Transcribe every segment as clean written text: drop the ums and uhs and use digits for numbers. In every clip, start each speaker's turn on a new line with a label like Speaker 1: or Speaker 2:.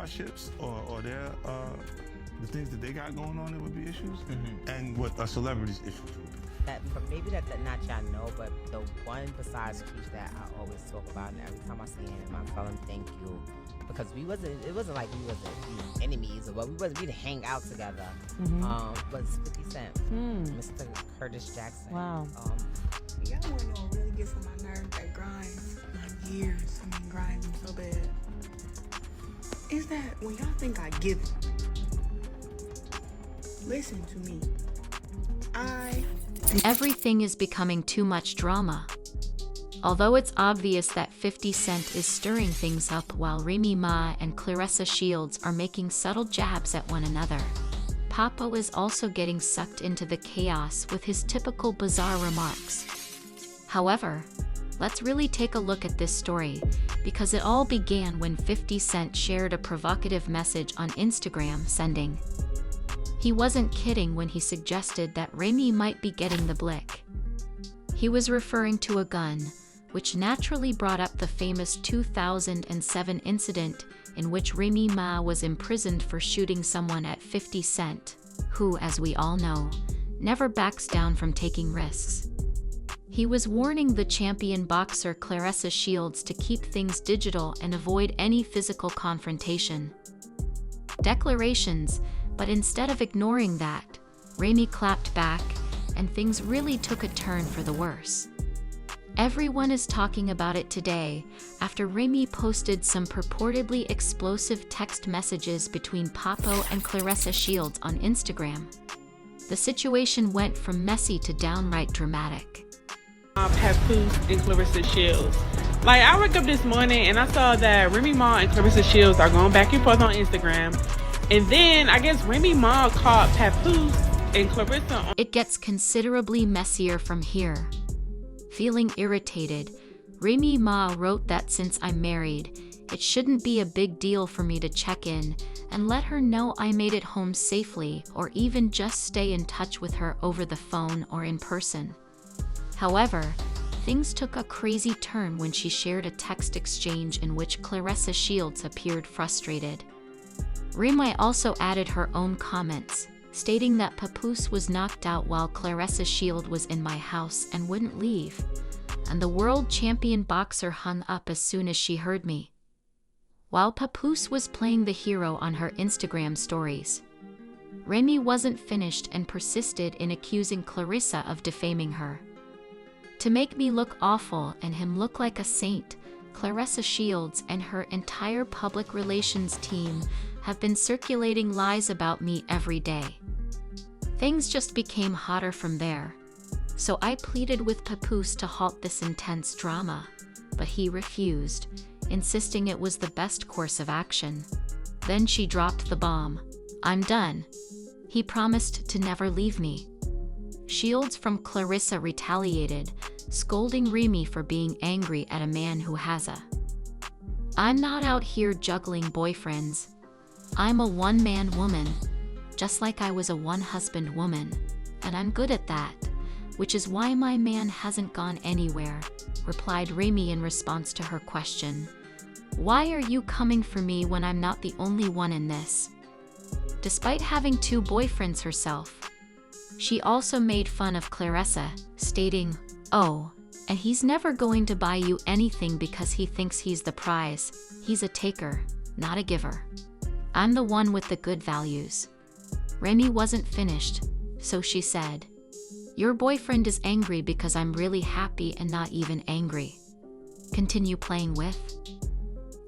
Speaker 1: hardships or their the things that they got going on, there would be issues, and what a celebrity's issues would be.
Speaker 2: That maybe that not y'all know, but the one besides Keith that I always talk about, and every time I see him, I tell him thank you, because it wasn't like we wasn't enemies, or we didn't hang out together. But it's 50 Cent, Mr. Curtis Jackson.
Speaker 3: Wow.
Speaker 4: Y'all wanna know what really gets on my nerves that grinds my gears. I mean, grinds them so bad. Is that when y'all think I give it? Listen to me.
Speaker 5: Everything is becoming too much drama. Although it's obvious that 50 Cent is stirring things up while Remy Ma and Clarissa Shields are making subtle jabs at one another, Papo is also getting sucked into the chaos with his typical bizarre remarks. However, let's really take a look at this story, because it all began when 50 Cent shared a provocative message on Instagram sending. He wasn't kidding when he suggested that Remy might be getting the blick. He was referring to a gun, which naturally brought up the famous 2007 incident in which Remy Ma was imprisoned for shooting someone at 50 Cent, who, as we all know, never backs down from taking risks. He was warning the champion boxer Clarissa Shields to keep things digital and avoid any physical confrontation. Declarations, but instead of ignoring that, Remy clapped back, and things really took a turn for the worse. Everyone is talking about it today after Remy posted some purportedly explosive text messages between Papo and Clarissa Shields on Instagram. The situation went from messy to downright dramatic.
Speaker 6: Papoose and Clarissa Shields. Like, I woke up this morning and I saw that Remy Ma and Clarissa Shields are going back and forth on Instagram. And then I guess Remy Ma caught Papoose and Clarissa on.
Speaker 5: It gets considerably messier from here. Feeling irritated, Remy Ma wrote that since I'm married, it shouldn't be a big deal for me to check in and let her know I made it home safely, or even just stay in touch with her over the phone or in person. However, things took a crazy turn when she shared a text exchange in which Clarissa Shields appeared frustrated. Remy also added her own comments, stating that Papoose was knocked out while Clarissa Shields was in my house and wouldn't leave, and the world champion boxer hung up as soon as she heard me. While Papoose was playing the hero on her Instagram stories, Remy wasn't finished and persisted in accusing Clarissa of defaming her. To make me look awful and him look like a saint, Clarissa Shields and her entire public relations team have been circulating lies about me every day. Things just became hotter from there, so I pleaded with Papoose to halt this intense drama, but he refused, insisting it was the best course of action. Then she dropped the bomb. I'm done. He promised to never leave me. Shields from Clarissa retaliated, scolding Remy for being angry at a man who has a. I'm not out here juggling boyfriends. I'm a one-man woman, just like I was a one-husband woman, and I'm good at that, which is why my man hasn't gone anywhere, replied Remy in response to her question. Why are you coming for me when I'm not the only one in this? Despite having 2 boyfriends herself, she also made fun of Clarissa, stating, "Oh, and he's never going to buy you anything because he thinks he's the prize. He's a taker, not a giver. I'm the one with the good values." Remy wasn't finished, so she said, "Your boyfriend is angry because I'm really happy and not even angry. Continue playing with?"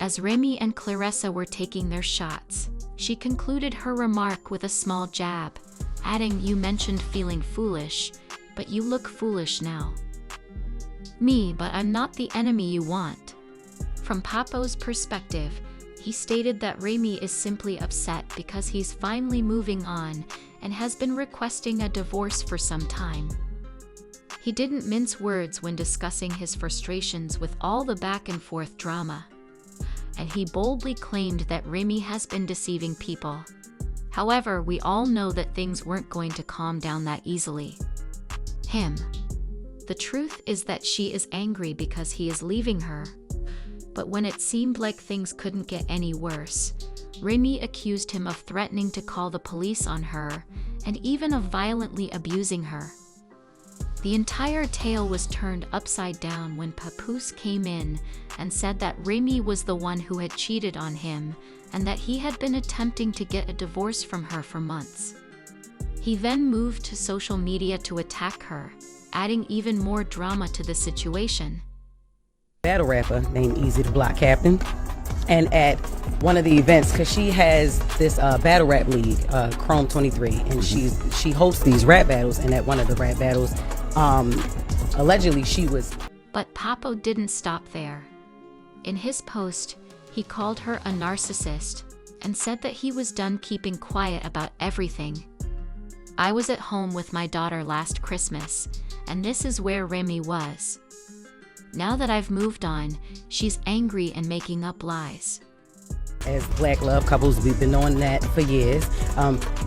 Speaker 5: As Remy and Clarissa were taking their shots, she concluded her remark with a small jab, adding, "You mentioned feeling foolish, but you look foolish now." Me, but I'm not the enemy you want. From Papo's perspective, he stated that Remy is simply upset because he's finally moving on and has been requesting a divorce for some time. He didn't mince words when discussing his frustrations with all the back and forth drama, and he boldly claimed that Remy has been deceiving people. However, we all know that things weren't going to calm down that easily. The truth is that she is angry because he is leaving her. But when it seemed like things couldn't get any worse, Remy accused him of threatening to call the police on her and even of violently abusing her. The entire tale was turned upside down when Papoose came in and said that Remy was the one who had cheated on him and that he had been attempting to get a divorce from her for months. He then moved to social media to attack her, adding even more drama to the situation.
Speaker 3: Battle rapper named Easy the Block Captain, and at one of the events, because she has this battle rap league, Chrome 23, and she hosts these rap battles, and at one of the rap battles, allegedly she was...
Speaker 5: But Papo didn't stop there. In his post, he called her a narcissist and said that he was done keeping quiet about everything. I was at home with my daughter last Christmas, and this is where Remy was. Now that I've moved on, she's angry and making up lies.
Speaker 3: As black love couples, we've been knowing that for years.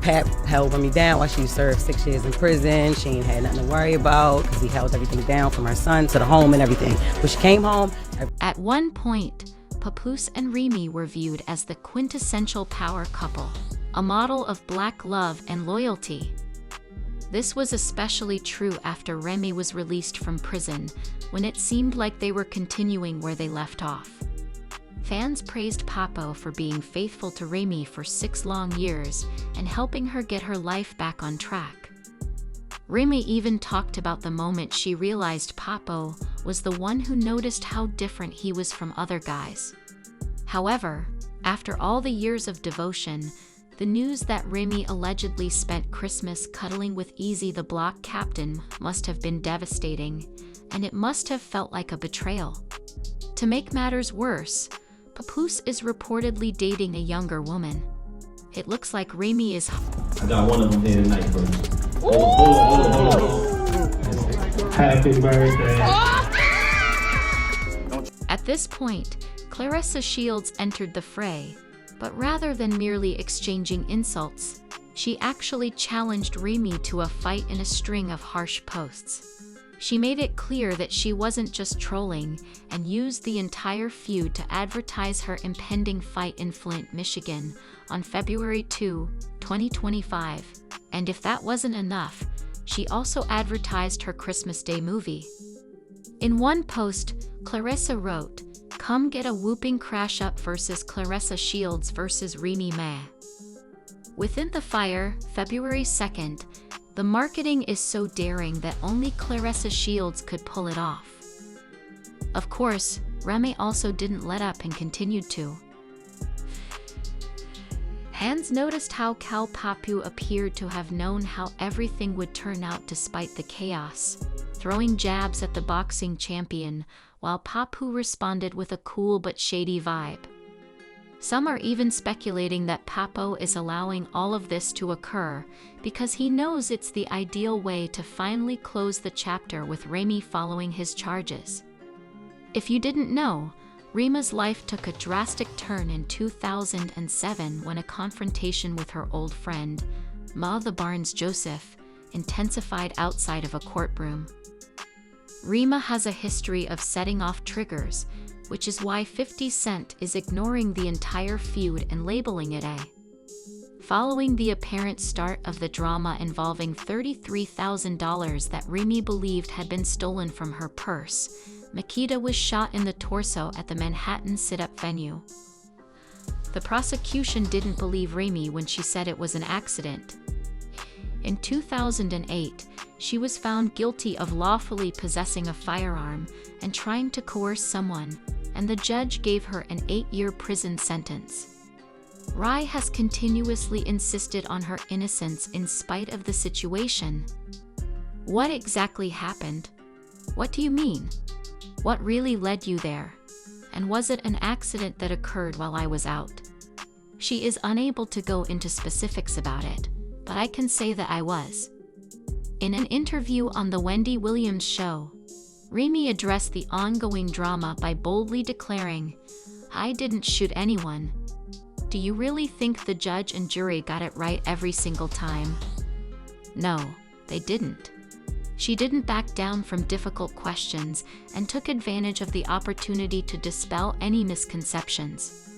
Speaker 3: Pap held Remy down while she served 6 years in prison. She ain't had nothing to worry about because he held everything down from her son to the home and everything. When she came home...
Speaker 5: At one point, Papoose and Remy were viewed as the quintessential power couple, a model of black love and loyalty. This was especially true after Remy was released from prison, when it seemed like they were continuing where they left off. Fans praised Papo for being faithful to Remy for 6 long years and helping her get her life back on track. Remy even talked about the moment she realized Papo was the one who noticed how different he was from other guys. However, after all the years of devotion, the news that Remy allegedly spent Christmas cuddling with Easy the Block Captain must have been devastating, and it must have felt like a betrayal. To make matters worse, Papoose is reportedly dating a younger woman. It looks like Remy is...
Speaker 7: I got one of them here tonight, bro. Hold on. Happy birthday.
Speaker 5: At this point, Clarissa Shields entered the fray, but rather than merely exchanging insults, she actually challenged Remy to a fight in a string of harsh posts. She made it clear that she wasn't just trolling and used the entire feud to advertise her impending fight in Flint, Michigan on February 2, 2025. And if that wasn't enough, she also advertised her Christmas Day movie. In one post, Clarissa wrote, "Come get a whooping crash up versus Clarissa Shields versus Remy Ma." Within the Fire, February 2nd, the marketing is so daring that only Clarissa Shields could pull it off. Of course, Remy also didn't let up and continued to. Fans noticed how Cal Papu appeared to have known how everything would turn out despite the chaos, throwing jabs at the boxing champion, while Papu responded with a cool but shady vibe. Some are even speculating that Papo is allowing all of this to occur because he knows it's the ideal way to finally close the chapter with Remy following his charges. If you didn't know, Remy's life took a drastic turn in 2007 when a confrontation with her old friend, Ma the Barnes Joseph, intensified outside of a courtroom. Remy has a history of setting off triggers, which is why 50 Cent is ignoring the entire feud and labeling it a. Following the apparent start of the drama involving $33,000 that Remy believed had been stolen from her purse, Makita was shot in the torso at the Manhattan sit-up venue. The prosecution didn't believe Remy when she said it was an accident. In 2008, she was found guilty of lawfully possessing a firearm and trying to coerce someone, and the judge gave her an 8-year prison sentence. Rai has continuously insisted on her innocence in spite of the situation. What exactly happened? What do you mean? What really led you there? And was it an accident that occurred while I was out? She is unable to go into specifics about it, but I can say that I was. In an interview on The Wendy Williams Show, Remy addressed the ongoing drama by boldly declaring, "I didn't shoot anyone." Do you really think the judge and jury got it right every single time? No, they didn't. She didn't back down from difficult questions and took advantage of the opportunity to dispel any misconceptions.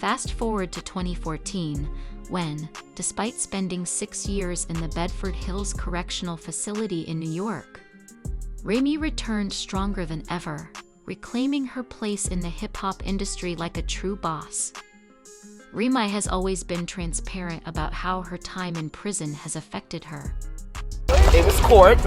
Speaker 5: Fast forward to 2014, when, despite spending 6 years in the Bedford Hills Correctional Facility in New York, Remy returned stronger than ever, reclaiming her place in the hip-hop industry like a true boss. Remy has always been transparent about how her time in prison has affected her.
Speaker 8: It was court.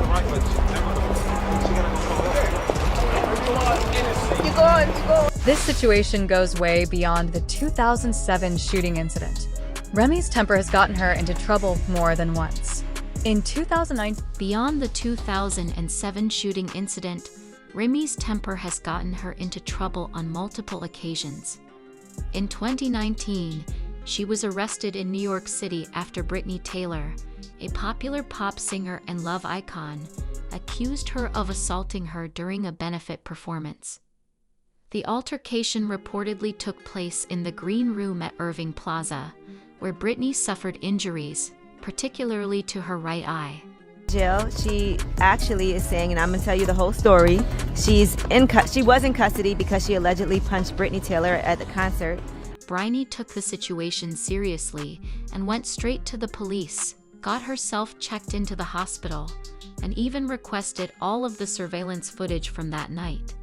Speaker 9: This situation goes way beyond the 2007 shooting incident. Remy's temper has gotten her into trouble more than once. In 2009,
Speaker 5: Beyond the 2007 shooting incident, Remy's temper has gotten her into trouble on multiple occasions. In 2019, she was arrested in New York City after Brittany Taylor, a popular pop singer and love icon, accused her of assaulting her during a benefit performance. The altercation reportedly took place in the Green Room at Irving Plaza, where Brittany suffered injuries, particularly to her right eye.
Speaker 10: Jill, she actually is saying, and I'm gonna tell you the whole story. She was in custody because she allegedly punched Brittany Taylor at the concert.
Speaker 5: Bryony took the situation seriously and went straight to the police, got herself checked into the hospital, and even requested all of the surveillance footage from that night.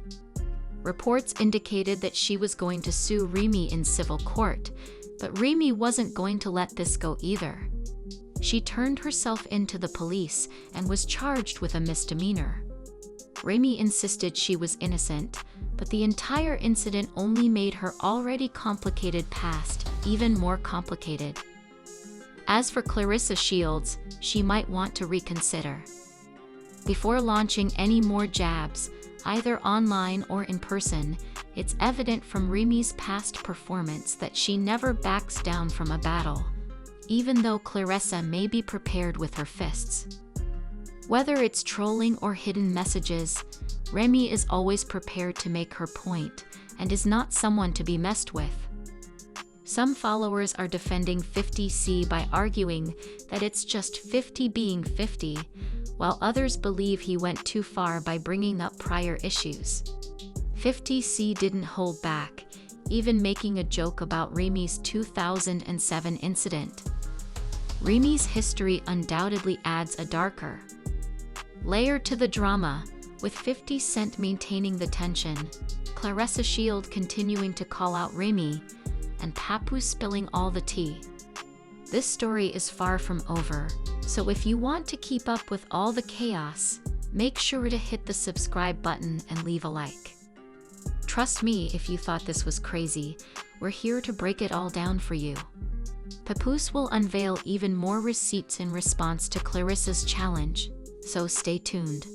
Speaker 5: Reports indicated that she was going to sue Remy in civil court, but Remy wasn't going to let this go either. She turned herself into the police and was charged with a misdemeanor. Remy insisted she was innocent, but the entire incident only made her already complicated past even more complicated. As for Clarissa Shields, she might want to reconsider. Before launching any more jabs, either online or in person, it's evident from Remy's past performance that she never backs down from a battle, even though Clarissa may be prepared with her fists. Whether it's trolling or hidden messages, Remy is always prepared to make her point and is not someone to be messed with. Some followers are defending 50C by arguing that it's just 50 being 50, while others believe he went too far by bringing up prior issues. 50C didn't hold back, even making a joke about Remy's 2007 incident. Remy's history undoubtedly adds a darker layer to the drama, with 50 Cent maintaining the tension, Clarissa Shields continuing to call out Remy, and Papoose spilling all the tea. This story is far from over, so if you want to keep up with all the chaos, make sure to hit the subscribe button and leave a like. Trust me if you thought this was crazy, we're here to break it all down for you. Papoose will unveil even more receipts in response to Clarissa's challenge, so stay tuned.